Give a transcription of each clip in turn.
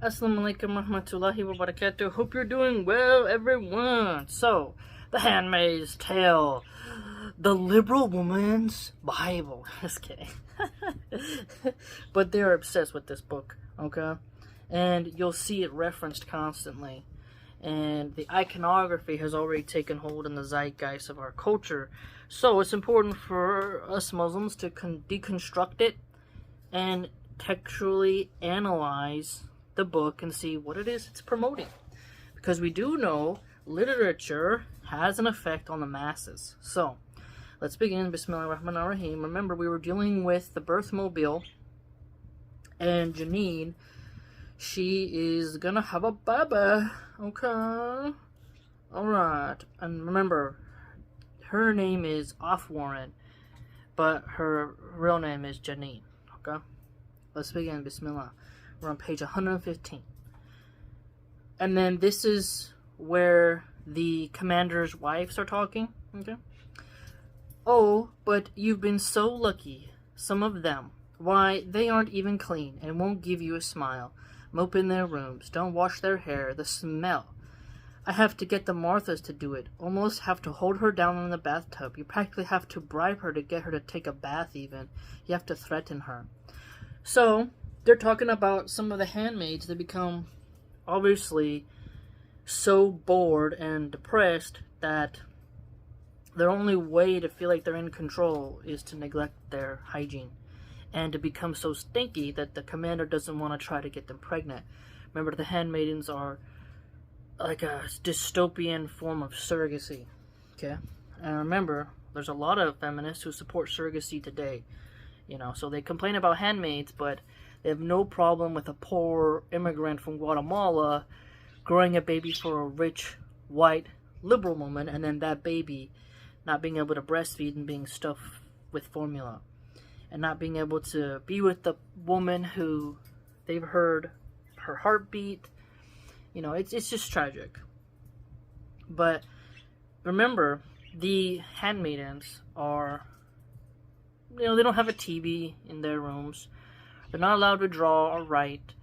Assalamu alaikum warahmatullahi wabarakatuh. Hope you're doing well, everyone. So, The Handmaid's Tale, the liberal woman's Bible. Just kidding. But they're obsessed with this book, okay? And you'll see it referenced constantly. And the iconography has already taken hold in the zeitgeist of our culture. So it's important for us Muslims to deconstruct it and textually analyze the book and see what it is it's promoting. Because we do know literature has an effect on the masses. So, let's begin. Bismillahirrahmanirrahim. Remember, we were dealing with the birth mobile, and Janine, she is gonna have a baby. Okay. Alright. And remember, her name is Off Warren, but her real name is Janine. Okay? Let's begin. Bismillah. We're on page 115. And then this is where the commander's wives are talking. Okay? Oh, but you've been so lucky. Some of them. Why, they aren't even clean and won't give you a smile. Mope in their rooms. Don't wash their hair. The smell. I have to get the Marthas to do it. Almost have to hold her down in the bathtub. You practically have to bribe her to get her to take a bath even. You have to threaten her. So, they're talking about some of the handmaids that become, obviously, so bored and depressed that their only way to feel like they're in control is to neglect their hygiene. And to become so stinky that the commander doesn't want to try to get them pregnant. Remember, the handmaidens are like a dystopian form of surrogacy. Okay? And remember, there's a lot of feminists who support surrogacy today. You know, so they complain about handmaids, but they have no problem with a poor immigrant from Guatemala growing a baby for a rich, white, liberal woman, and then that baby not being able to breastfeed and being stuffed with formula. And not being able to be with the woman who they've heard her heartbeat. You know, it's just tragic. But remember, the handmaidens are, you know, they don't have a TV in their rooms. They're not allowed to draw or write.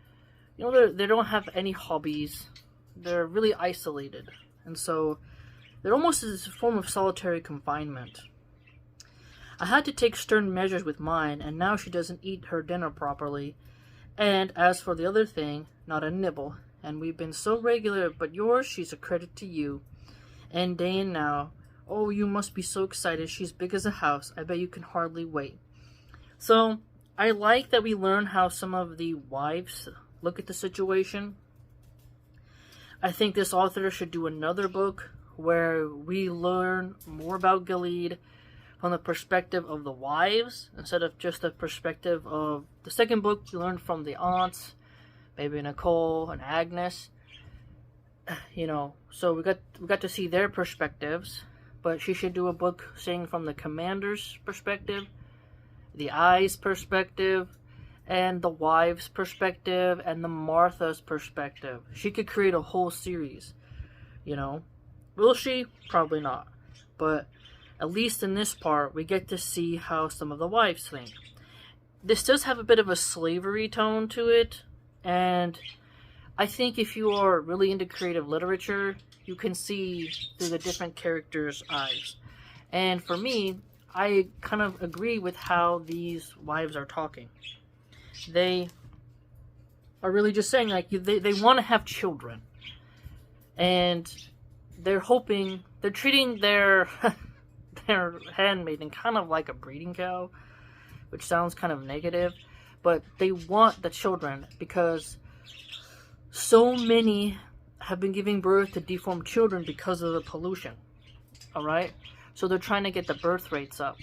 You know, they don't have any hobbies. They're really isolated. And so, they're almost as a form of solitary confinement. I had to take stern measures with mine, and now she doesn't eat her dinner properly. And as for the other thing, not a nibble. And we've been so regular, but yours, she's a credit to you. And day and now, oh, you must be so excited. She's big as a house. I bet you can hardly wait. So, I like that we learn how some of the wives look at the situation. I think this author should do another book where we learn more about Gilead from the perspective of the wives instead of just the perspective of the second book. We learned from the aunts, maybe Nicole and Agnes. You know, so we got to see their perspectives. But she should do a book saying from the commander's perspective, the I's perspective, and the wife's perspective, and the Martha's perspective. She could create a whole series, you know. Will she? Probably not. But at least in this part, we get to see how some of the wives think. This does have a bit of a slavery tone to it, and I think if you are really into creative literature, you can see through the different characters' eyes. And for me, I kind of agree with how these wives are talking. They are really just saying, like, they want to have children. And they're hoping, they're treating their their handmaiden kind of like a breeding cow, which sounds kind of negative. But they want the children because so many have been giving birth to deformed children because of the pollution. Alright? So they're trying to get the birth rates up.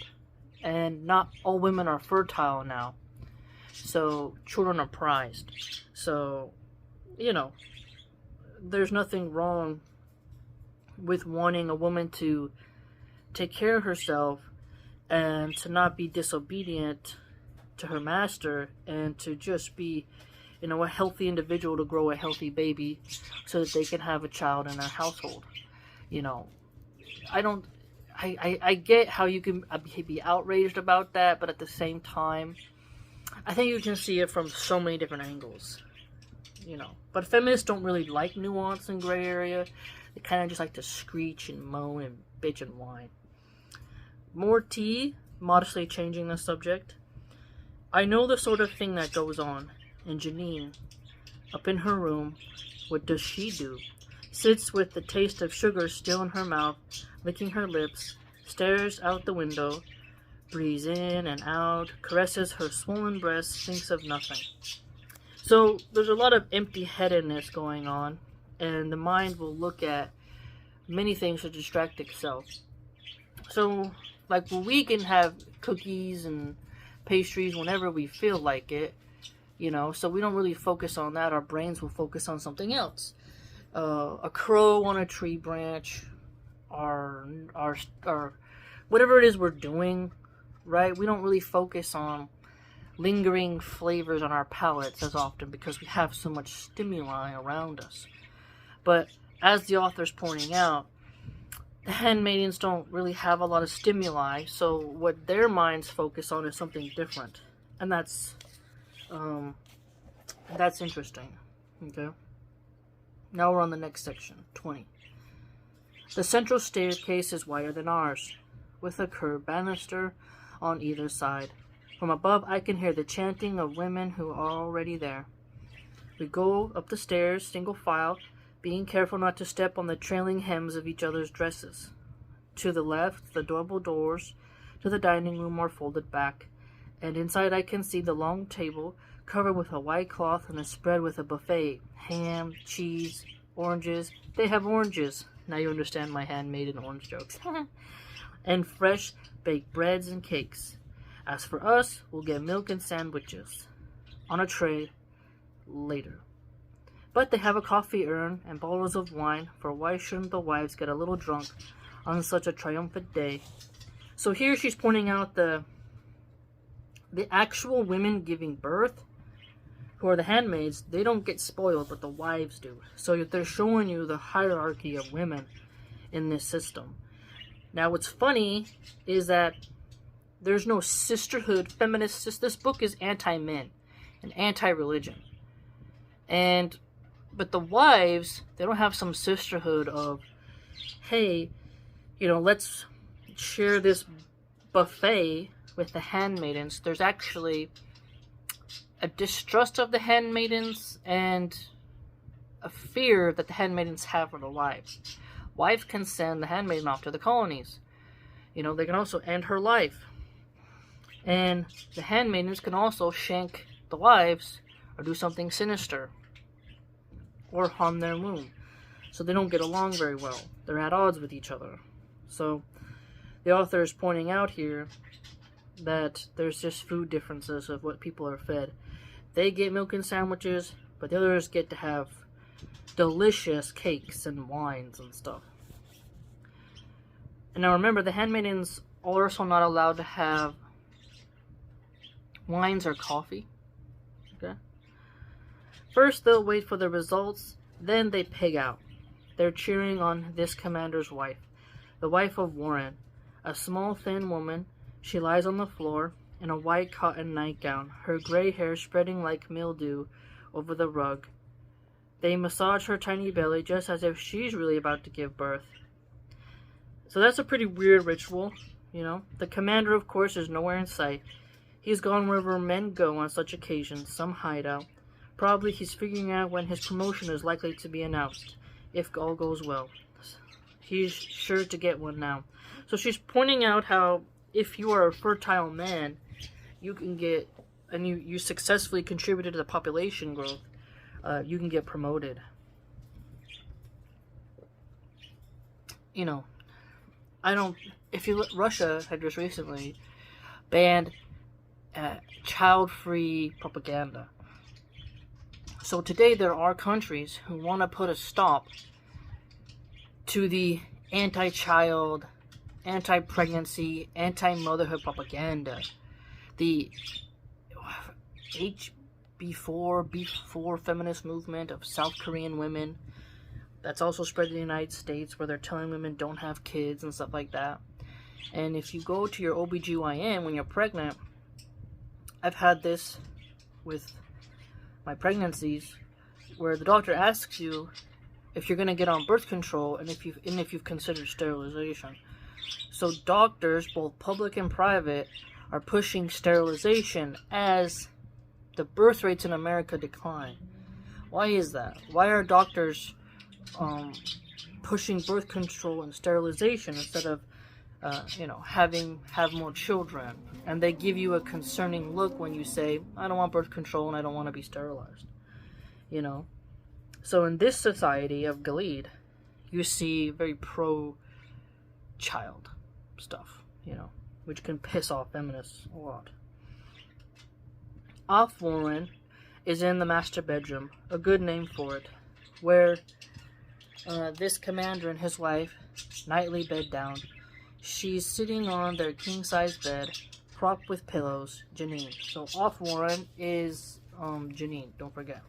And not all women are fertile now. So children are prized. So, you know, there's nothing wrong with wanting a woman to take care of herself and to not be disobedient to her master and to just be, you know, a healthy individual to grow a healthy baby so that they can have a child in their household. You know, I get how you can be outraged about that, but at the same time, I think you can see it from so many different angles. But feminists don't really like nuance and gray area. They kind of just like to screech and moan and bitch and whine. More tea, modestly changing the subject. I know the sort of thing that goes on. And Janine, up in her room, what does she do? Sits with the taste of sugar still in her mouth, licking her lips, stares out the window, breathes in and out, caresses her swollen breasts, thinks of nothing. So there's a lot of empty-headedness going on, and the mind will look at many things to distract itself. So, like, we can have cookies and pastries whenever we feel like it, so we don't really focus on that. Our brains will focus on something else. A crow on a tree branch, our whatever it is we're doing, right? We don't really focus on lingering flavors on our palates as often because we have so much stimuli around us. But as the author's pointing out, the handmaidens don't really have a lot of stimuli, so what their minds focus on is something different. And that's interesting. Okay. Now we're on the next section, 20. The central staircase is wider than ours, with a curved banister on either side. From above, I can hear the chanting of women who are already there. We go up the stairs, single file, being careful not to step on the trailing hems of each other's dresses. To the left, the double doors to the dining room are folded back, and inside I can see the long table covered with a white cloth and a spread with a buffet. Ham, cheese, oranges. They have oranges. Now you understand my handmaiden orange jokes. And fresh baked breads and cakes. As for us, we'll get milk and sandwiches on a tray later. But they have a coffee urn and bottles of wine, for why shouldn't the wives get a little drunk on such a triumphant day? So here she's pointing out the actual women giving birth, who are the handmaids, they don't get spoiled, but the wives do. So they're showing you the hierarchy of women in this system. Now what's funny is that there's no sisterhood, feminist. This book is anti-men and anti-religion. But the wives, they don't have some sisterhood of, hey, let's share this buffet with the handmaidens. There's actually a distrust of the handmaidens and a fear that the handmaidens have for the wives. Wives can send the handmaiden off to the colonies. They can also end her life. And the handmaidens can also shank the wives or do something sinister or harm their womb. So they don't get along very well. They're at odds with each other. So the author is pointing out here that there's just food differences of what people are fed. They get milk and sandwiches, but the others get to have delicious cakes and wines and stuff. And now remember, the handmaidens are also not allowed to have wines or coffee. Okay? First, they'll wait for the results, then they pig out. They're cheering on this commander's wife, the wife of Warren, a small, thin woman. She lies on the floor in a white cotton nightgown, her gray hair spreading like mildew over the rug. They massage her tiny belly just as if she's really about to give birth. So that's a pretty weird ritual, The commander, of course, is nowhere in sight. He's gone wherever men go on such occasions, some hideout. Probably he's figuring out when his promotion is likely to be announced, if all goes well. He's sure to get one now. So she's pointing out how if you are a fertile man, you can get, and you successfully contributed to the population growth, you can get promoted. Russia had just recently banned child-free propaganda. So today there are countries who want to put a stop to the anti-child, anti-pregnancy, anti-motherhood propaganda. The B4 feminist movement of South Korean women, that's also spread in the United States, where they're telling women don't have kids and stuff like that. And if you go to your OBGYN when you're pregnant, I've had this with my pregnancies, where the doctor asks you if you're going to get on birth control and if you've considered sterilization. So doctors, both public and private, are pushing sterilization as the birth rates in America decline. Why is that? Why are doctors pushing birth control and sterilization instead of have more children? And they give you a concerning look when you say, I don't want birth control and I don't want to be sterilized. So in this society of Gilead, you see very pro-child stuff, which can piss off feminists a lot. Off Warren is in the master bedroom, a good name for it, where this commander and his wife nightly bed down. She's sitting on their king-size bed, propped with pillows, Janine. So Off Warren is Janine, don't forget.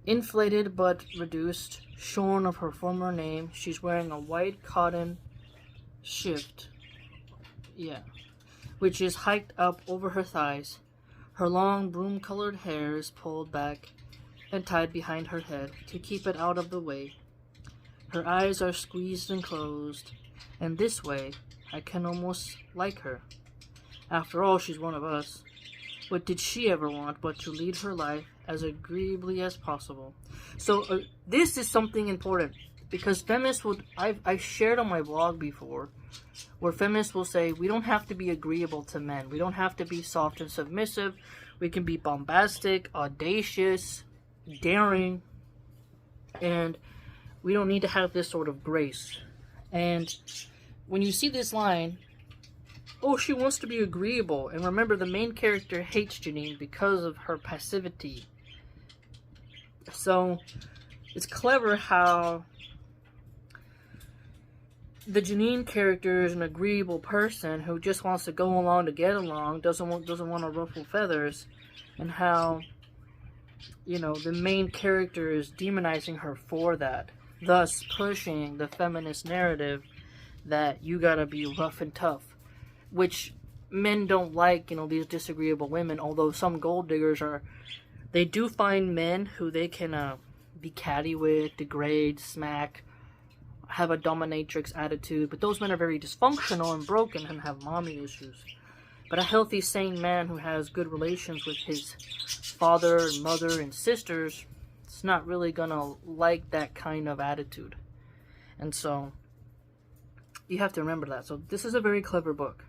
Inflated but reduced, shorn of her former name, she's wearing a white cotton shift, which is hiked up over her thighs. Her long broom-colored hair is pulled back and tied behind her head to keep it out of the way. Her eyes are squeezed and closed, and this way I can almost like her. After all, she's one of us. What did she ever want but to lead her life as agreeably as possible? So this is something important, because feminists would, I've shared on my blog before, where feminists will say, we don't have to be agreeable to men. We don't have to be soft and submissive. We can be bombastic, audacious, daring, and we don't need to have this sort of grace. And when you see this line, oh, she wants to be agreeable. And remember, the main character hates Janine because of her passivity. So it's clever how the Janine character is an agreeable person who just wants to go along to get along, doesn't want to ruffle feathers, and how, the main character is demonizing her for that, thus pushing the feminist narrative that you gotta be rough and tough, which men don't like, these disagreeable women, although some gold diggers they do find men who they can be catty with, degrade, smack, have a dominatrix attitude, but those men are very dysfunctional and broken and have mommy issues. But a healthy, sane man who has good relations with his father and mother and sisters is not really gonna like that kind of attitude. And so you have to remember that. So this is a very clever book.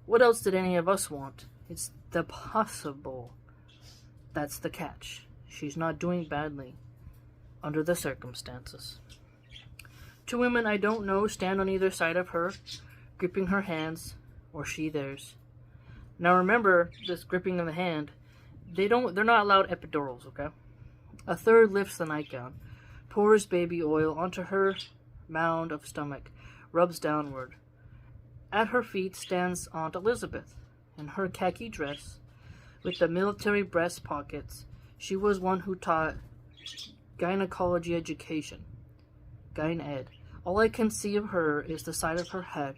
What else did any of us want? It's the possible. That's the catch. She's not doing badly under the circumstances. Two women I don't know stand on either side of her, gripping her hands, or she theirs. Now remember, this gripping of the hand, they're not allowed epidurals, okay? A third lifts the nightgown, pours baby oil onto her mound of stomach, rubs downward. At her feet stands Aunt Elizabeth, in her khaki dress, with the military breast pockets. She was one who taught gynecology education, gyn ed. All I can see of her is the side of her head,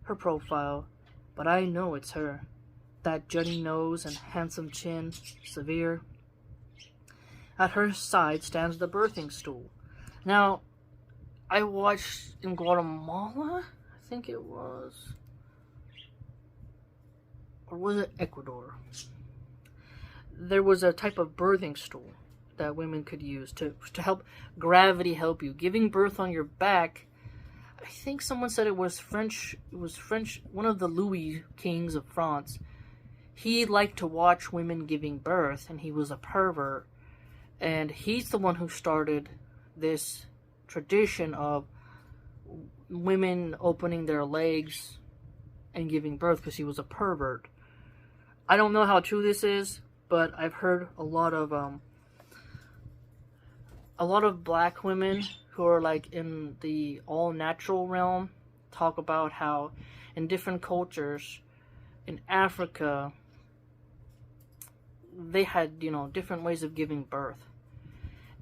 her profile, but I know it's her. That jutting nose and handsome chin, severe. At her side stands the birthing stool. Now, I watched in Guatemala, I think it was, or was it Ecuador? There was a type of birthing stool that women could use to help gravity help you. Giving birth on your back, I think someone said it was French, one of the Louis kings of France. He liked to watch women giving birth, and he was a pervert. And he's the one who started this tradition of women opening their legs and giving birth because he was a pervert. I don't know how true this is, but I've heard a lot of black women who are like in the all natural realm talk about how in different cultures in Africa they had, different ways of giving birth.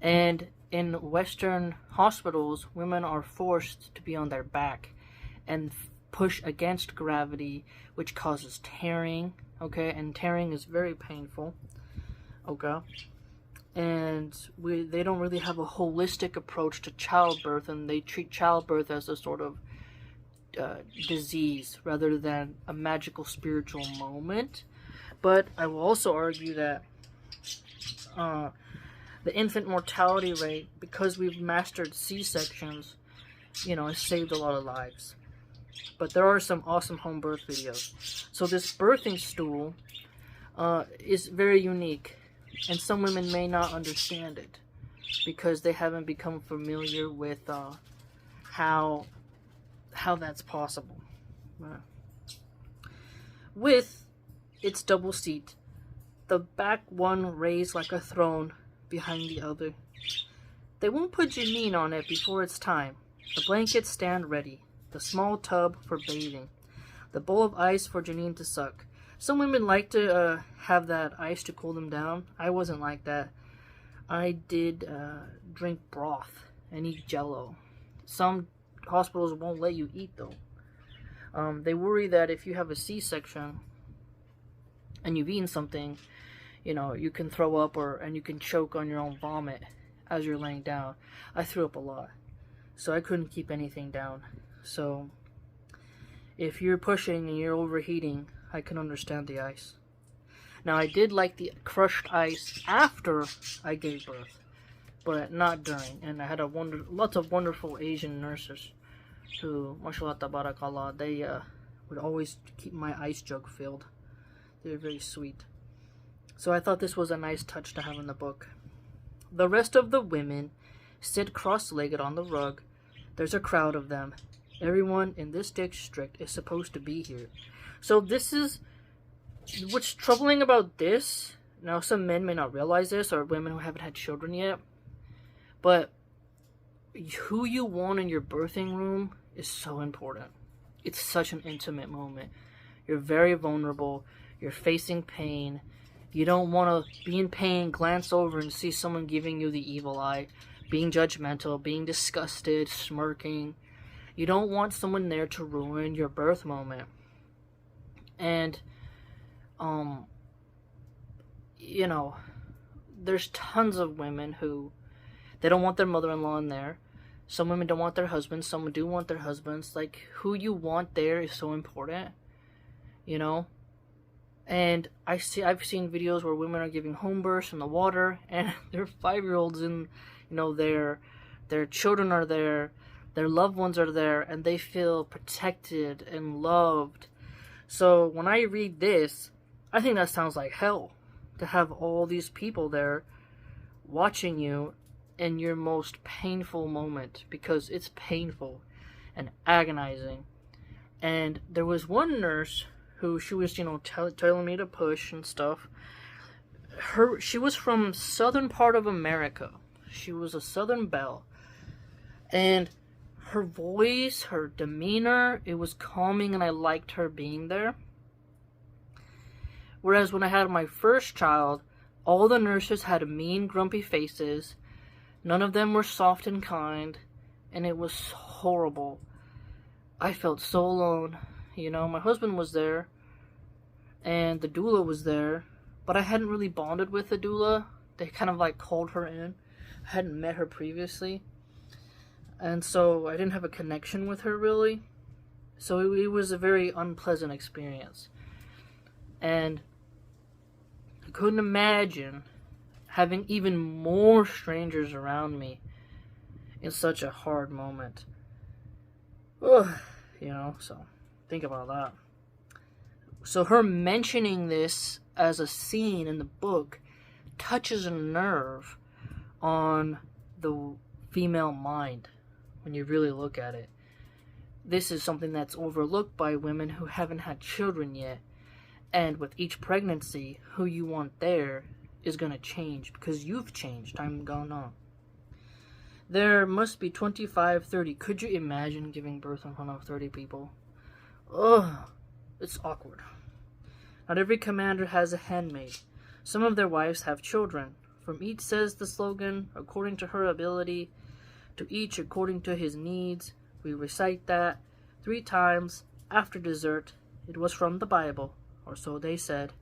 And in Western hospitals, women are forced to be on their back and push against gravity, which causes tearing, okay? And tearing is very painful, okay? and they don't really have a holistic approach to childbirth, and they treat childbirth as a sort of disease rather than a magical spiritual moment. But I will also argue that the infant mortality rate, because we've mastered C-sections, has saved a lot of lives. But there are some awesome home birth videos. So this birthing stool is very unique, and some women may not understand it because they haven't become familiar with how that's possible. With its double seat, the back one raised like a throne behind the other. They won't put Janine on it before it's time. The blankets stand ready, the small tub for bathing, the bowl of ice for Janine to suck. Some women like to have that ice to cool them down. I wasn't like that. I did drink broth and eat Jello. Some hospitals won't let you eat though. They worry that if you have a C-section and you've eaten something, you can throw up and you can choke on your own vomit as you're laying down. I threw up a lot, so I couldn't keep anything down. So if you're pushing and you're overheating, I can understand the ice. Now, I did like the crushed ice after I gave birth, but not during. And I had lots of wonderful Asian nurses who, mashallah tabarakallah, they would always keep my ice jug filled. They were very sweet. So I thought this was a nice touch to have in the book. The rest of the women sit cross-legged on the rug. There's a crowd of them. Everyone in this district is supposed to be here. So this is what's troubling about this. Now, some men may not realize this, or women who haven't had children yet, but who you want in your birthing room is so important. It's such an intimate moment. You're very vulnerable. You're facing pain. You don't want to be in pain, glance over and see someone giving you the evil eye, being judgmental, being disgusted, smirking. You don't want someone there to ruin your birth moment. And, there's tons of women who, they don't want their mother-in-law in there. Some women don't want their husbands. Some do want their husbands. Like, who you want there is so important, And I've seen videos where women are giving home births in the water, and their 5-year-olds and, their children are there, their loved ones are there, and they feel protected and loved. So when I read this, I think that sounds like hell, to have all these people there watching you in your most painful moment, because it's painful and agonizing. And there was one nurse who she was, telling me to push and stuff. She was from southern part of America. She was a Southern belle. And her voice, her demeanor, it was calming, and I liked her being there. Whereas when I had my first child, all the nurses had mean, grumpy faces. None of them were soft and kind, and it was horrible. I felt so alone. My husband was there, and the doula was there, but I hadn't really bonded with the doula. They kind of called her in. I hadn't met her previously, and so I didn't have a connection with her really. So it was a very unpleasant experience, and I couldn't imagine having even more strangers around me in such a hard moment. Ugh, so think about that. So her mentioning this as a scene in the book touches a nerve on the female mind when you really look at it. This is something that's overlooked by women who haven't had children yet. And with each pregnancy, who you want there is going to change because you've changed. Time gone on. There must be 25, 30. Could you imagine giving birth in front of 30 people? Ugh, it's awkward. Not every commander has a handmaid. Some of their wives have children. From each, says the slogan, according to her ability, to each according to his needs. We recite that 3 times after dessert. It was from the Bible, or so they said.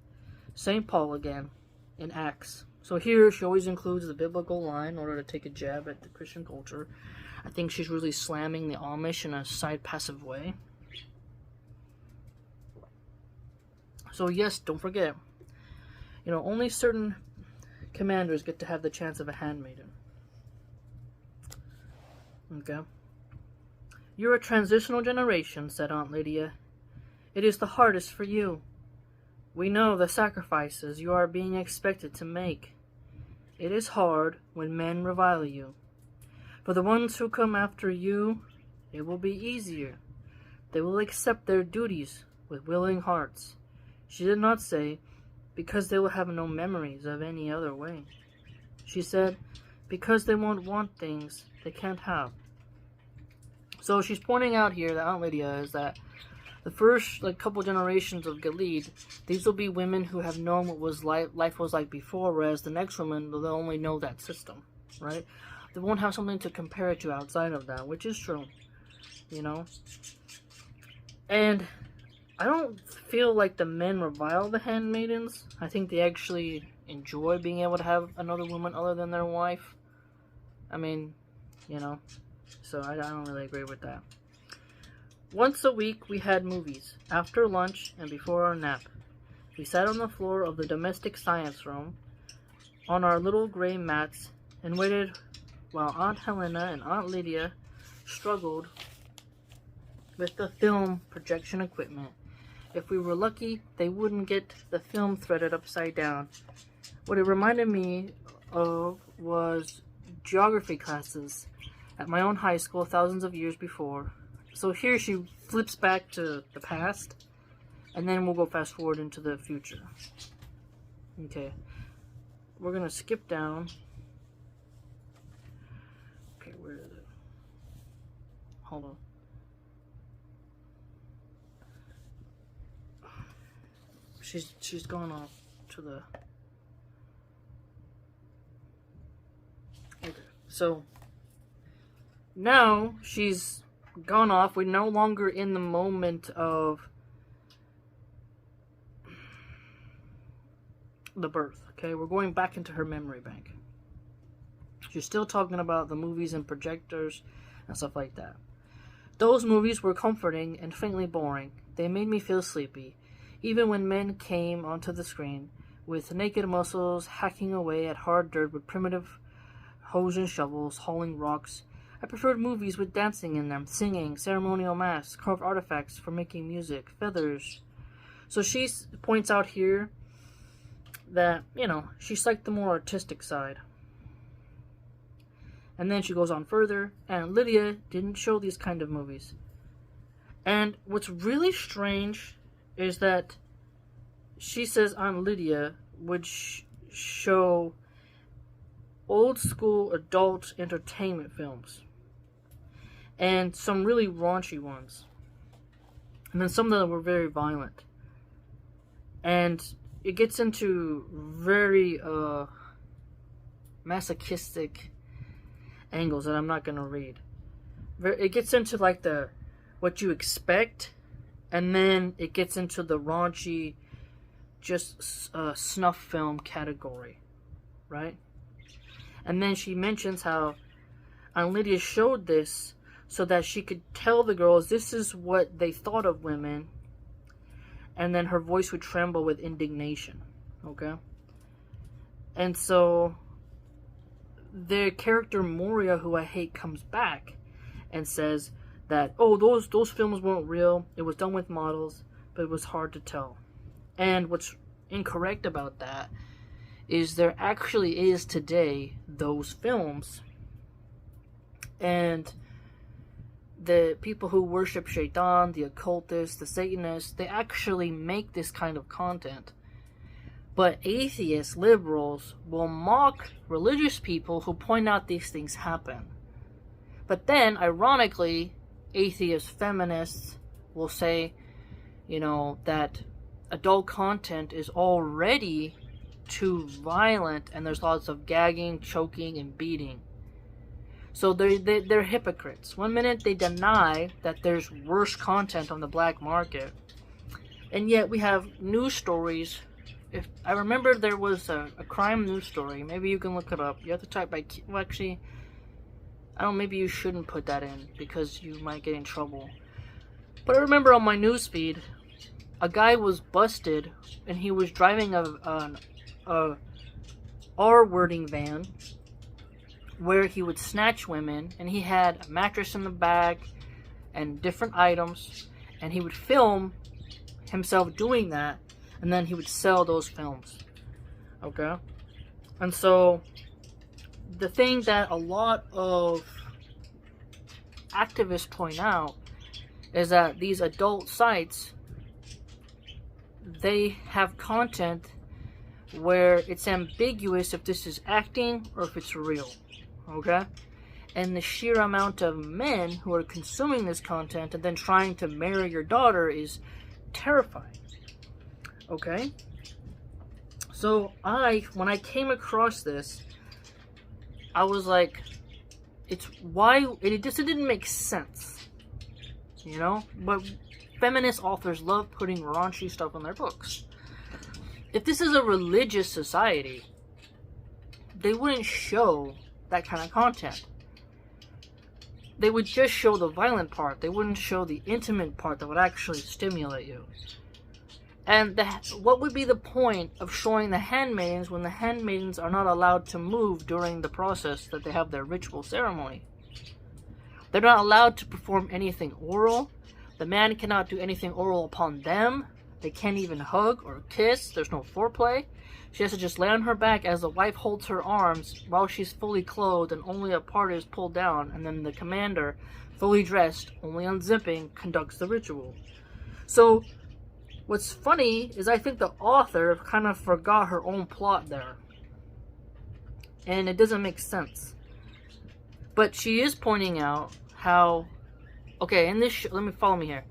St. Paul again, in Acts. So here she always includes the biblical line in order to take a jab at the Christian culture. I think she's really slamming the Amish in a side passive way. So yes, don't forget, only certain commanders get to have the chance of a handmaiden. Okay. You're a transitional generation, said Aunt Lydia. It is the hardest for you. We know the sacrifices you are being expected to make. It is hard when men revile you. For the ones who come after you, it will be easier. They will accept their duties with willing hearts. She did not say, because they will have no memories of any other way. She said, because they won't want things they can't have. So she's pointing out here that Aunt Lydia is that the first couple generations of Gilead, these will be women who have known what was life was like before, whereas the next women, they'll only know that system, right? They won't have something to compare it to outside of that, which is true, And I don't feel like the men revile the handmaidens. I think they actually enjoy being able to have another woman other than their wife. I mean, so I don't really agree with that. Once a week we had movies, after lunch and before our nap. We sat on the floor of the domestic science room, on our little gray mats, and waited while Aunt Helena and Aunt Lydia struggled with the film projection equipment. If we were lucky, they wouldn't get the film threaded upside down. What it reminded me of was geography classes at my own high school thousands of years before. So here she flips back to the past, and then we'll go fast forward into the future. Okay. We're going to skip down. Okay, where is it? Hold on. She's gone off to the... Okay, so now she's gone off. We're no longer in the moment of the birth, okay? We're going back into her memory bank. She's still talking about the movies and projectors and stuff like that. Those movies were comforting and faintly boring. They made me feel sleepy. Even when men came onto the screen, with naked muscles hacking away at hard dirt with primitive hoes and shovels, hauling rocks, I preferred movies with dancing in them, singing, ceremonial masks, carved artifacts for making music, feathers. So she points out here that, she's like the more artistic side. And then she goes on further, and Lydia didn't show these kind of movies. And what's really strange is that she says Aunt Lydia would show old school adult entertainment films. And some really raunchy ones. And then some that were very violent. And it gets into very masochistic angles that I'm not going to read. It gets into what you expect, and then it gets into the raunchy, just snuff film category, right? And then she mentions how Aunt Lydia showed this so that she could tell the girls this is what they thought of women, and then her voice would tremble with indignation, okay? And so the character Moria, who I hate, comes back and says that, oh, those films weren't real, it was done with models, but it was hard to tell. And what's incorrect about that is there actually is today those films, and the people who worship Shaitan, the occultists, the Satanists, they actually make this kind of content. But atheists, liberals, will mock religious people who point out these things happen. But then, ironically, atheist feminists will say, that adult content is already too violent and there's lots of gagging, choking, and beating. So they're hypocrites. One minute they deny that there's worse content on the black market, and yet we have news stories if I remember there was a crime news story. Maybe you can look it up. You have to type by. Well, actually, I don't. Maybe you shouldn't put that in because you might get in trouble. But I remember on my news feed, a guy was busted, and he was driving a R-wording van where he would snatch women, and he had a mattress in the bag and different items, and he would film himself doing that, and then he would sell those films. Okay? And so the thing that a lot of activists point out is that these adult sites, they have content where it's ambiguous if this is acting or if it's real. Okay? And the sheer amount of men who are consuming this content and then trying to marry your daughter is terrifying. Okay? So when I came across this, I was like, it just didn't make sense. You know? But feminist authors love putting raunchy stuff in their books. If this is a religious society, they wouldn't show that kind of content. They would just show the violent part. They wouldn't show the intimate part that would actually stimulate you. And what would be the point of showing the handmaidens when the handmaidens are not allowed to move during the process that they have their ritual ceremony? They're not allowed to perform anything oral. The man cannot do anything oral upon them. They can't even hug or kiss. There's no foreplay. She has to just lay on her back as the wife holds her arms while she's fully clothed and only a part is pulled down, and then the commander, fully dressed, only unzipping, conducts the ritual. So, what's funny is I think the author kind of forgot her own plot there. And it doesn't make sense. But she is pointing out how... Okay, in this let me follow me here.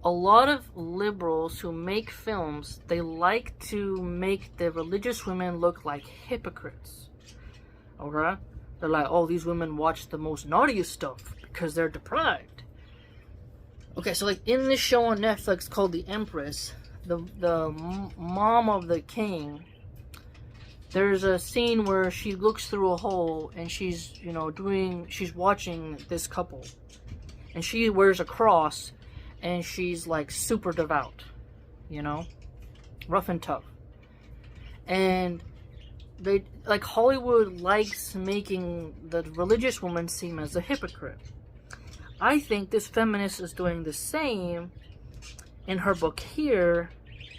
A lot of liberals who make films, they like to make the religious women look like hypocrites. Okay? They're like, oh, these women watch the most naughtiest stuff because they're deprived. Okay, so like in this show on Netflix called The Empress, the mom of the king, there's a scene where she looks through a hole and she's, she's watching this couple. And she wears a cross. And she's like super devout, rough and tough. And they like Hollywood likes making the religious woman seem as a hypocrite. I think this feminist is doing the same in her book here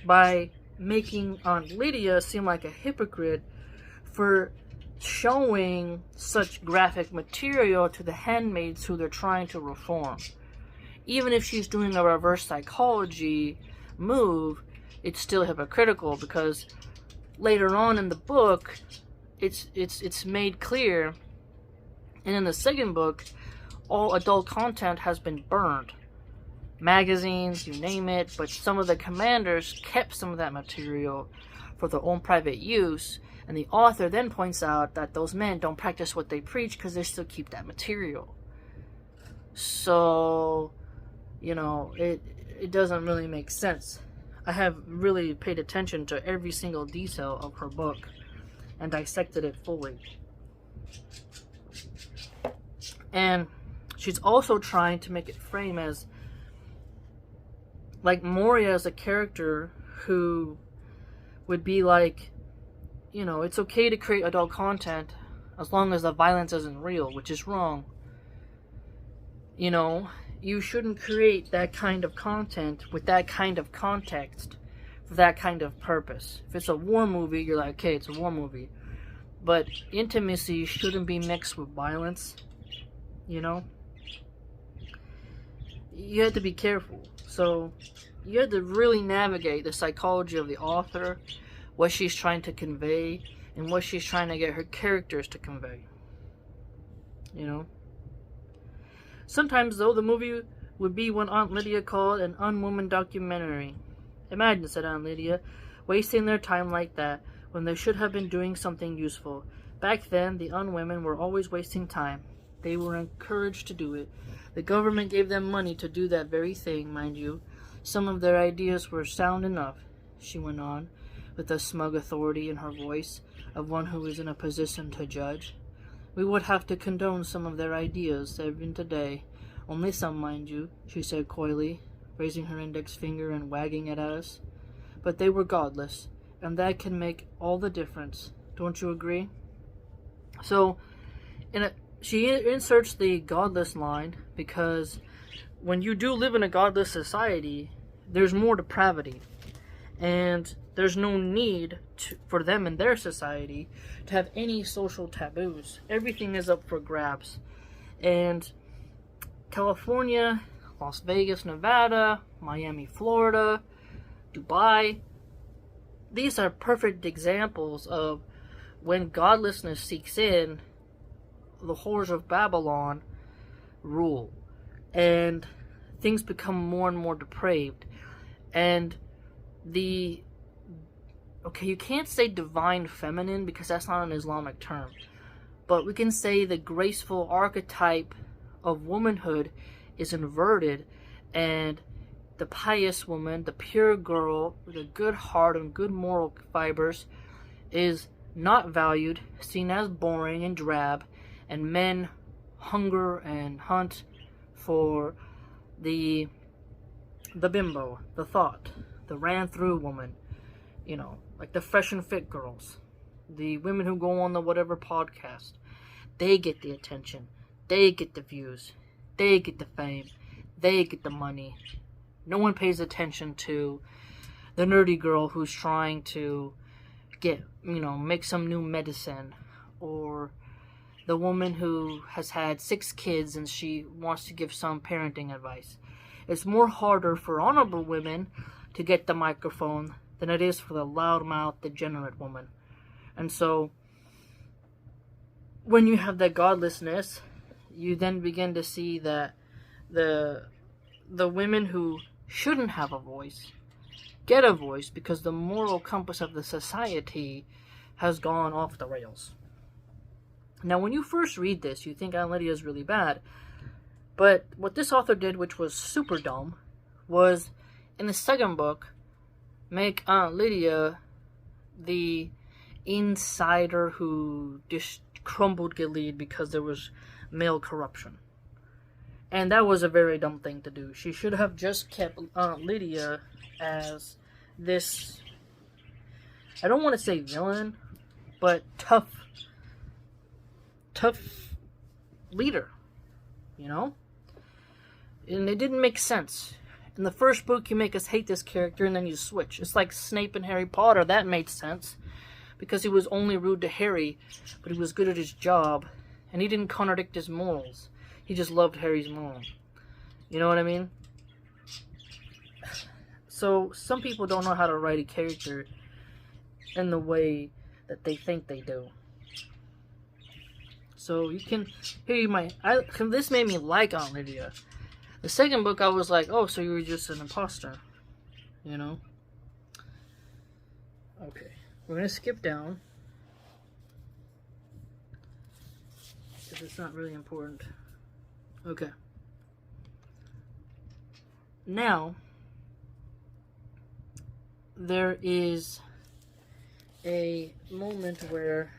by making Aunt Lydia seem like a hypocrite for showing such graphic material to the handmaids who they're trying to reform. Even if she's doing a reverse psychology move, it's still hypocritical because later on in the book, it's made clear, and in the second book, all adult content has been burned. Magazines, you name it, but some of the commanders kept some of that material for their own private use, and the author then points out that those men don't practice what they preach because they still keep that material. So... it doesn't really make sense. I have really paid attention to every single detail of her book and dissected it fully. And she's also trying to make it frame as like Moria as a character who would be like, it's okay to create adult content as long as the violence isn't real, which is wrong. You shouldn't create that kind of content with that kind of context for that kind of purpose. If it's a war movie, you're like, okay, it's a war movie. But intimacy shouldn't be mixed with violence, You have to be careful. So, you have to really navigate the psychology of the author, what she's trying to convey, and what she's trying to get her characters to convey. Sometimes, though, the movie would be what Aunt Lydia called an unwoman documentary. Imagine, said Aunt Lydia, wasting their time like that when they should have been doing something useful. Back then, the unwomen were always wasting time. They were encouraged to do it. The government gave them money to do that very thing, mind you. Some of their ideas were sound enough, she went on, with a smug authority in her voice of one who is in a position to judge. We would have to condone some of their ideas even today. Only some, mind you, she said coyly, raising her index finger and wagging it at us. But they were godless, and that can make all the difference. Don't you agree? So, she inserts the godless line because when you do live in a godless society, there's more depravity. And there's no need for them in their society to have any social taboos. Everything is up for grabs. And California, Las Vegas, Nevada, Miami, Florida, Dubai, these are perfect examples of when godlessness seeks in, the whores of Babylon rule. And things become more and more depraved. And you can't say divine feminine because that's not an Islamic term. But we can say the graceful archetype of womanhood is inverted, and the pious woman, the pure girl with a good heart and good moral fibers is not valued, seen as boring and drab, and men hunger and hunt for the bimbo, the thought, the ran-through woman, like the fresh and fit girls, the women who go on the whatever podcast. They get the attention, they get the views, they get the fame, they get the money. No one pays attention to the nerdy girl who's trying to make some new medicine, or the woman who has had 6 kids and she wants to give some parenting advice. It's more harder for honorable women to get the microphone than it is for the loudmouth, degenerate woman. And so, when you have that godlessness, you then begin to see that the women who shouldn't have a voice get a voice because the moral compass of the society has gone off the rails. Now, when you first read this, you think Aunt Lydia is really bad. But what this author did, which was super dumb, was in the second book, make Aunt Lydia the insider who just crumbled Gilead because there was male corruption. And that was a very dumb thing to do. She should have just kept Aunt Lydia as this, I don't want to say villain, but tough leader, And it didn't make sense. In the first book, you make us hate this character, and then you switch. It's like Snape and Harry Potter. That made sense, because he was only rude to Harry, but he was good at his job, and he didn't contradict his morals. He just loved Harry's mom. You know what I mean? So, some people don't know how to write a character in the way that they think they do. So, this made me like Aunt Lydia. The second book, I was like, oh, so you were just an imposter. Okay. We're going to skip down, because it's not really important. Okay. Now, there is a moment where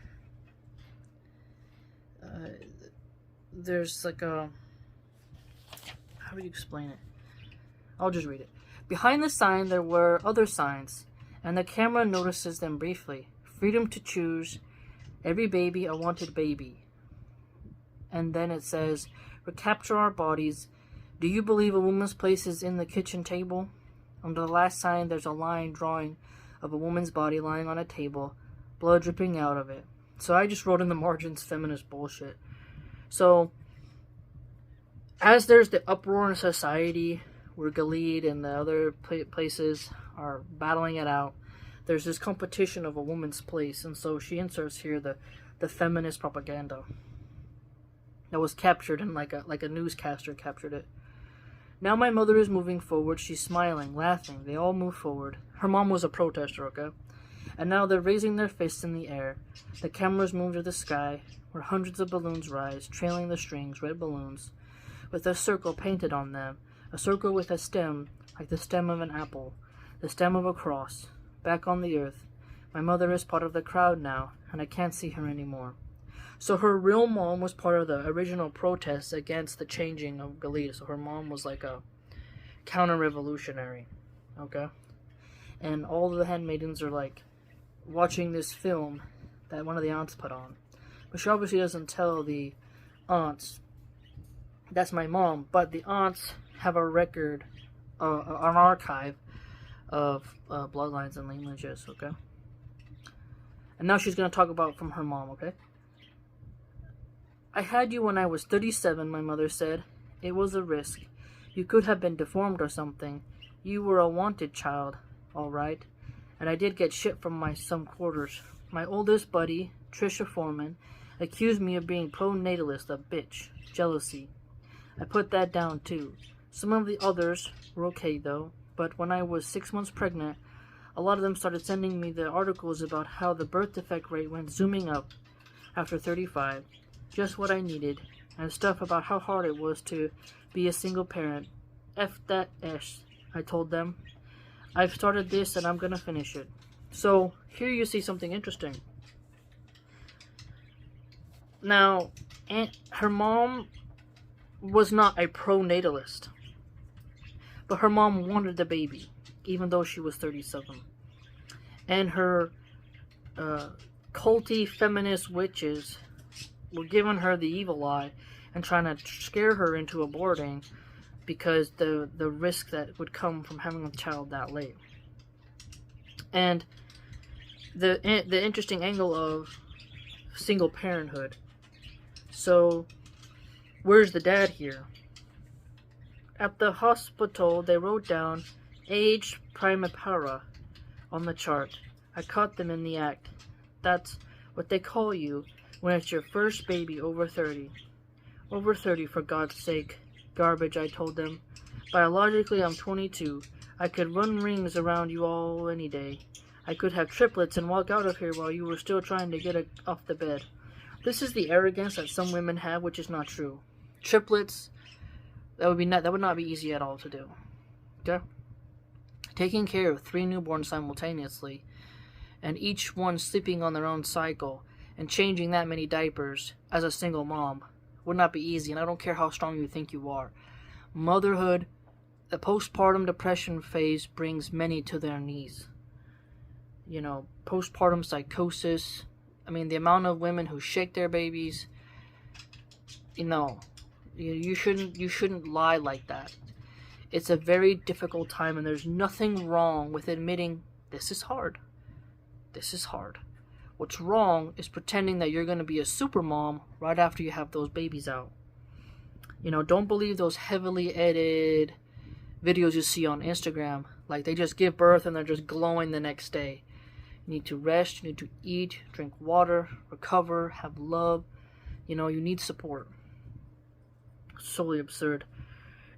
there's like a... How do you explain it? I'll just read it. Behind the sign, there were other signs, and the camera notices them briefly. Freedom to choose. Every baby a wanted baby. And then it says, recapture our bodies. Do you believe a woman's place is in the kitchen table? Under the last sign, there's a line drawing of a woman's body lying on a table, blood dripping out of it. So I just wrote in the margins feminist bullshit. So, as there's the uproar in society where Gilead and the other places are battling it out, there's this competition of a woman's place, and so she inserts here the feminist propaganda that was captured in like a newscaster captured it. Now my mother is moving forward. She's smiling, laughing. They all move forward. Her mom was a protester, okay? And now they're raising their fists in the air. The cameras move to the sky, where hundreds of balloons rise, trailing the strings, red balloons, with a circle painted on them. A circle with a stem, like the stem of an apple, the stem of a cross. Back on the earth, My mother is part of the crowd now, and I can't see her anymore. So her real mom was part of the original protests against the changing of Galita. So her mom was like a counter-revolutionary, okay? And all of the handmaidens are like watching this film that one of the aunts put on. But she obviously doesn't tell the aunts, that's my mom, but the aunts have a record, an archive of bloodlines and lineages, okay? And now she's going to talk about from her mom, okay? I had you when I was 37, my mother said. It was a risk. You could have been deformed or something. You were a wanted child, all right. And I did get shit from some quarters. My oldest buddy, Trisha Foreman, accused me of being pro-natalist, a bitch. Jealousy. I put that down too. Some of the others were okay though, but when I was 6 months pregnant, a lot of them started sending me the articles about how the birth defect rate went zooming up after 35. Just what I needed, and stuff about how hard it was to be a single parent. F that S, I told them. I've started this and I'm gonna finish it. So, here you see something interesting. Now, her mom was not a pro-natalist, but her mom wanted the baby, even though she was 37. And her culty feminist witches were giving her the evil eye and trying to scare her into aborting because the risk that would come from having a child that late. And the interesting angle of single parenthood. So, where's the dad here? At the hospital, they wrote down age primipara on the chart. I caught them in the act. That's what they call you when it's your first baby over 30. Over 30, for God's sake. Garbage, I told them. Biologically, I'm 22. I could run rings around you all any day. I could have triplets and walk out of here while you were still trying to get off the bed. This is the arrogance that some women have, which is not true. Triplets, that would not be easy at all to do. Okay? Taking care of 3 newborns simultaneously, and each one sleeping on their own cycle, and changing that many diapers as a single mom would not be easy, and I don't care how strong you think you are. Motherhood, the postpartum depression phase brings many to their knees. You know, postpartum psychosis. I mean, the amount of women who shake their babies, you know, you shouldn't lie like that. It's a very difficult time, and there's nothing wrong with admitting this is hard. This is hard. What's wrong is pretending that you're going to be a super mom right after you have those babies out. You know, don't believe those heavily edited videos you see on Instagram. Like, they just give birth and they're just glowing the next day. You need to rest, you need to eat, drink water, recover, have love. You know, you need support. Solely absurd.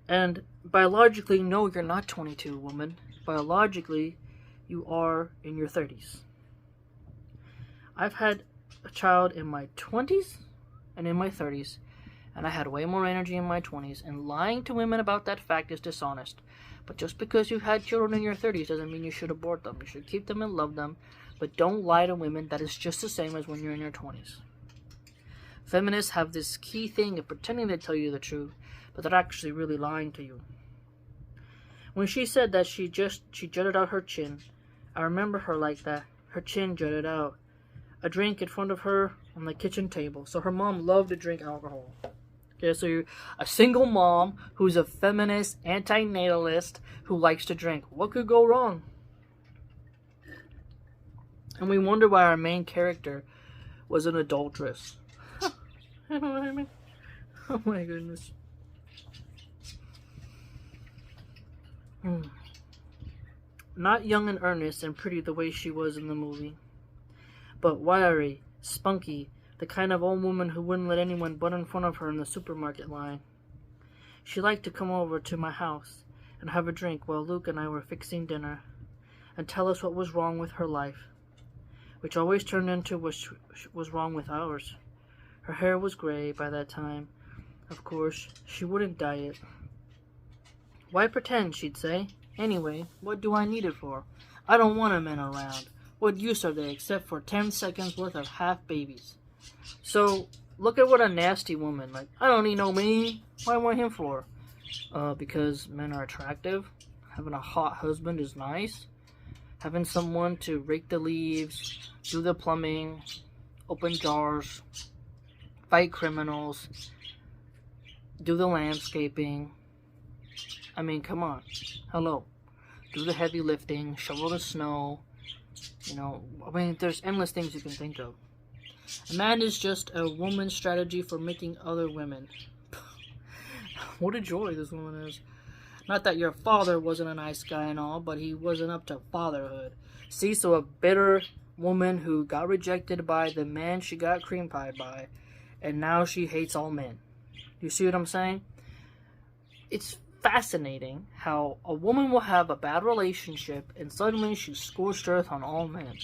And biologically, no, you're not 22, woman. Biologically, you are in your 30s. I've had a child in my 20s and in my 30s, and I had way more energy in my 20s, and lying to women about that fact is dishonest. But just because you've had children in your 30s doesn't mean you should abort them. You should keep them and love them, but don't lie to women. That is just the same as when you're in your 20s. Feminists have this key thing of pretending to tell you the truth, but they're actually really lying to you. When she said that she jutted out her chin, I remember her like that. Her chin jutted out. A drink in front of her on the kitchen table. So her mom loved to drink alcohol. Okay, so you're a single mom who's a feminist, anti-natalist, who likes to drink. What could go wrong? And we wonder why our main character was an adulteress. You know what I mean? Oh my goodness. Not young and earnest and pretty the way she was in the movie, but wiry, spunky, the kind of old woman who wouldn't let anyone butt in front of her in the supermarket line. She liked to come over to my house and have a drink while Luke and I were fixing dinner, and tell us what was wrong with her life, which always turned into what was wrong with ours. Her hair was gray by that time. Of course, she wouldn't dye it. Why pretend, she'd say. Anyway, what do I need it for? I don't want a man around. What use are they except for 10 seconds worth of half babies? So, look at what a nasty woman. Like, I don't need no man. What do I want him for? Because men are attractive. Having a hot husband is nice. Having someone to rake the leaves, do the plumbing, open jars, fight criminals, do the landscaping. I mean, come on. Hello. Do the heavy lifting, shovel the snow. You know, I mean, there's endless things you can think of. A man is just a woman's strategy for making other women. What a joy this woman is. Not that your father wasn't a nice guy and all, but he wasn't up to fatherhood. See, so a bitter woman who got rejected by the man she got cream pie by, and now she hates all men. You see what I'm saying? It's fascinating how a woman will have a bad relationship and suddenly she's scorched earth on all men.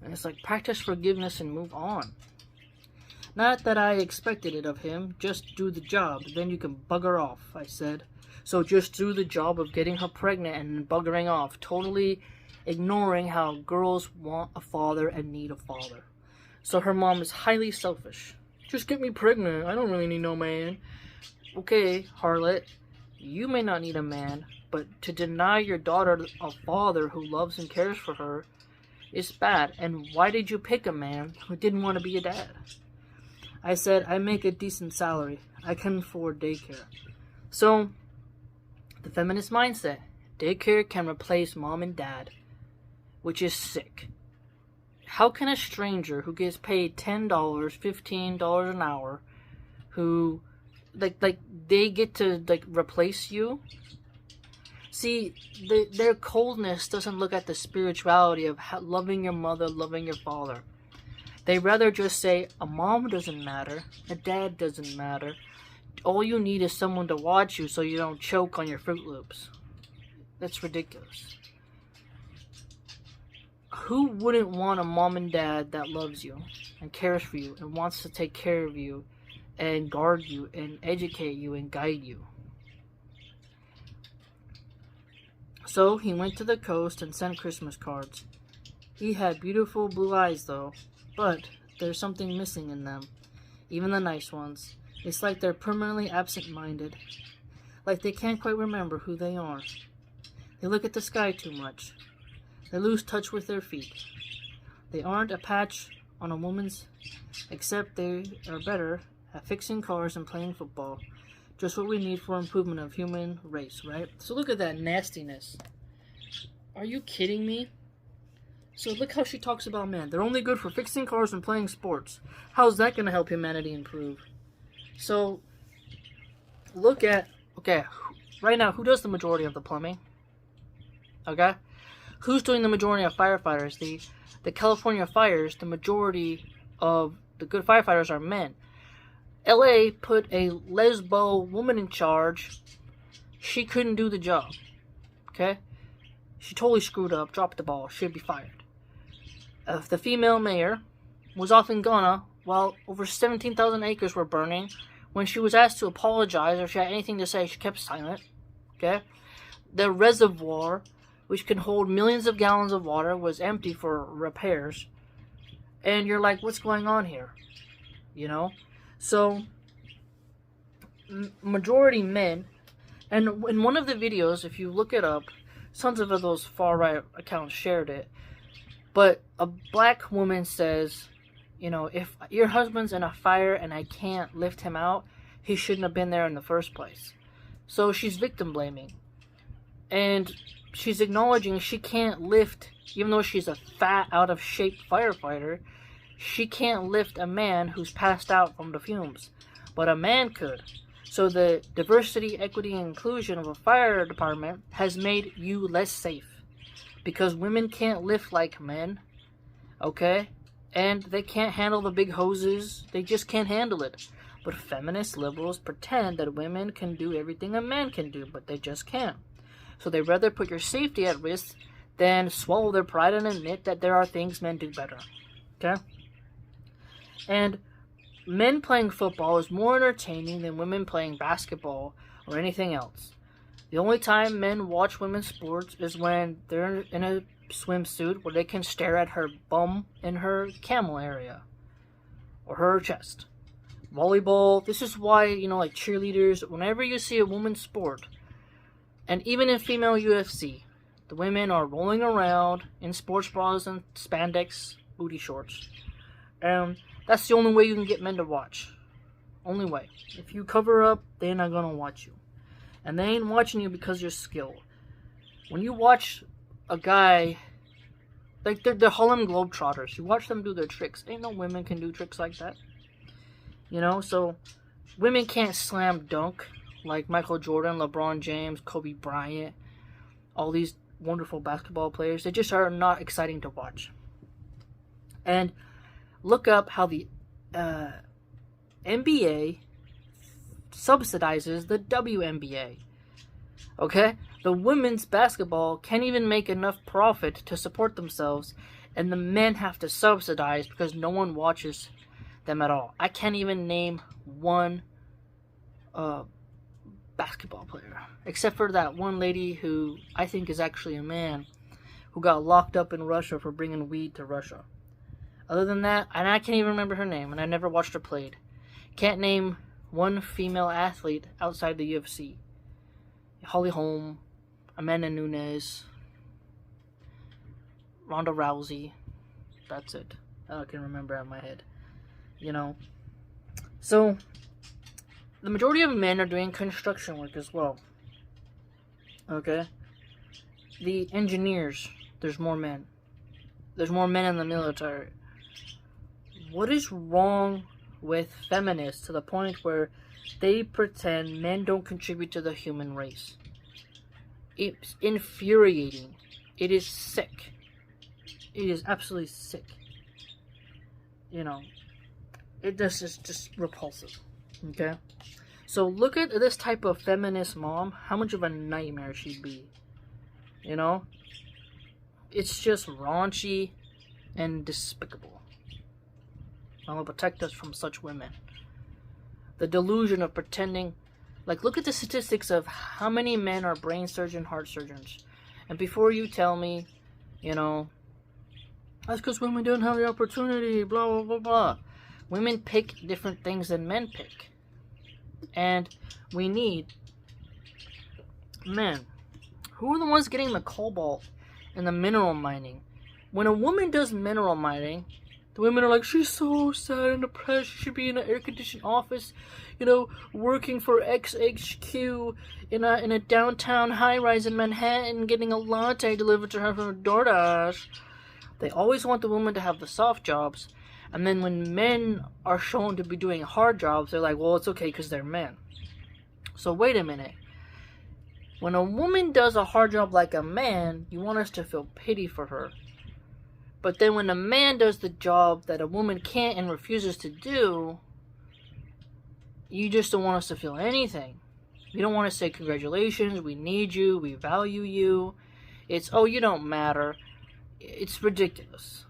And it's like, practice forgiveness and move on. Not that I expected it of him, just do the job, then you can bugger off, I said. So just do the job of getting her pregnant and buggering off, totally ignoring how girls want a father and need a father. So her mom is highly selfish. Just get me pregnant, I don't really need no man. Okay, harlot, you may not need a man, but to deny your daughter a father who loves and cares for her is bad. And why did you pick a man who didn't want to be a dad? I said, I make a decent salary. I can afford daycare. So, the feminist mindset. Daycare can replace mom and dad, which is sick. How can a stranger who gets paid $10, $15 an hour, who, like they get to, replace you? See, their coldness doesn't look at the spirituality of loving your mother, loving your father. They rather just say, a mom doesn't matter, a dad doesn't matter. All you need is someone to watch you so you don't choke on your Fruit Loops. That's ridiculous. Who wouldn't want a mom and dad that loves you and cares for you and wants to take care of you and guard you and educate you and guide you? So he went to the coast and sent Christmas cards. He had beautiful blue eyes though, but there's something missing in them. Even the nice ones. It's like they're permanently absent-minded. Like they can't quite remember who they are. They look at the sky too much. They lose touch with their feet. They aren't a patch on a woman's, except they are better at fixing cars and playing football. Just what we need for improvement of human race, right? So look at that nastiness. Are you kidding me? So look how she talks about men. They're only good for fixing cars and playing sports. How's that going to help humanity improve? So, look at, okay, right now, who does the majority of the plumbing? Okay? Who's doing the majority of firefighters? The California fires, the majority of the good firefighters are men. LA put a lesbo woman in charge. She couldn't do the job. Okay? She totally screwed up, dropped the ball, should be fired. The female mayor was off in Ghana while over 17,000 acres were burning. When she was asked to apologize or if she had anything to say, she kept silent. Okay? The reservoir, which can hold millions of gallons of water, was empty for repairs. And you're like, what's going on here? You know? So, majority men, and in one of the videos, if you look it up, tons of those far-right accounts shared it, but a black woman says, you know, if your husband's in a fire and I can't lift him out, he shouldn't have been there in the first place. So she's victim blaming. And she's acknowledging she can't lift, even though she's a fat, out-of-shape firefighter, she can't lift a man who's passed out from the fumes. But a man could. So the diversity, equity, and inclusion of a fire department has made you less safe. Because women can't lift like men. Okay? And they can't handle the big hoses. They just can't handle it. But feminist liberals pretend that women can do everything a man can do, but they just can't. So they rather put your safety at risk than swallow their pride and admit that there are things men do better. Okay? And men playing football is more entertaining than women playing basketball or anything else. The only time men watch women's sports is when they're in a swimsuit where they can stare at her bum and her camel area or her chest. Volleyball, this is why, like cheerleaders, whenever you see a women's sport, and even in female UFC, the women are rolling around in sports bras and spandex booty shorts. And that's the only way you can get men to watch. Only way. If you cover up, they're not gonna watch you. And they ain't watching you because you're skilled. When you watch a guy, like they're Harlem Globetrotters, you watch them do their tricks. Ain't no women can do tricks like that. So women can't slam dunk like Michael Jordan, LeBron James, Kobe Bryant, all these wonderful basketball players. They just are not exciting to watch. And look up how the NBA subsidizes the WNBA. Okay? The women's basketball can't even make enough profit to support themselves, and the men have to subsidize because no one watches them at all. I can't even name one basketball player, except for that one lady who I think is actually a man, who got locked up in Russia for bringing weed to Russia. Other than that, and I can't even remember her name, and I never watched her played. Can't name one female athlete outside the UFC. Holly Holm, Amanda Nunes, Ronda Rousey. That's it. I can remember out of my head. So the majority of men are doing construction work as well. Okay? The engineers, there's more men. There's more men in the military. What is wrong with feminists to the point where they pretend men don't contribute to the human race? It's infuriating. It is sick. It is absolutely sick. It is just repulsive. Okay? So look at this type of feminist mom, how much of a nightmare she'd be. It's just raunchy and despicable. I will protect us from such women. The delusion of pretending, look at the statistics of how many men are brain surgeon, heart surgeons. And before you tell me, that's because women don't have the opportunity, blah, blah, blah, blah. Women pick different things than men pick. And we need men. Who are the ones getting the cobalt and the mineral mining? When a woman does mineral mining, the women are like, she's so sad and depressed. She should be in an air-conditioned office, working for XHQ in a downtown high-rise in Manhattan, getting a latte delivered to her from DoorDash. They always want the woman to have the soft jobs. And then when men are shown to be doing hard jobs, they're like, well, it's okay because they're men. So wait a minute. When a woman does a hard job like a man, you want us to feel pity for her. But then when a man does the job that a woman can't and refuses to do, you just don't want us to feel anything. You don't want to say, congratulations, we need you, we value you. It's, oh, you don't matter. It's ridiculous.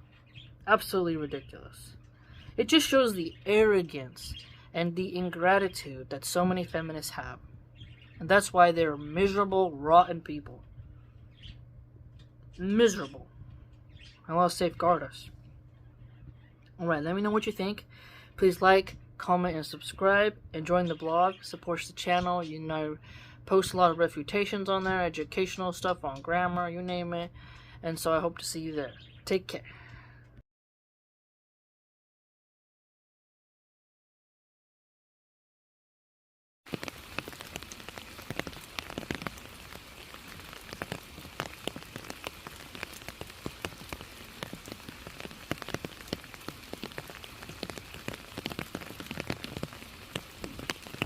Absolutely ridiculous. It just shows the arrogance and the ingratitude that so many feminists have. And that's why they're miserable, rotten people. Miserable. I want to safeguard us. Alright, let me know what you think. Please like, comment, and subscribe. And join the blog. Supports the channel. I post a lot of refutations on there, educational stuff on grammar, you name it. And so I hope to see you there. Take care.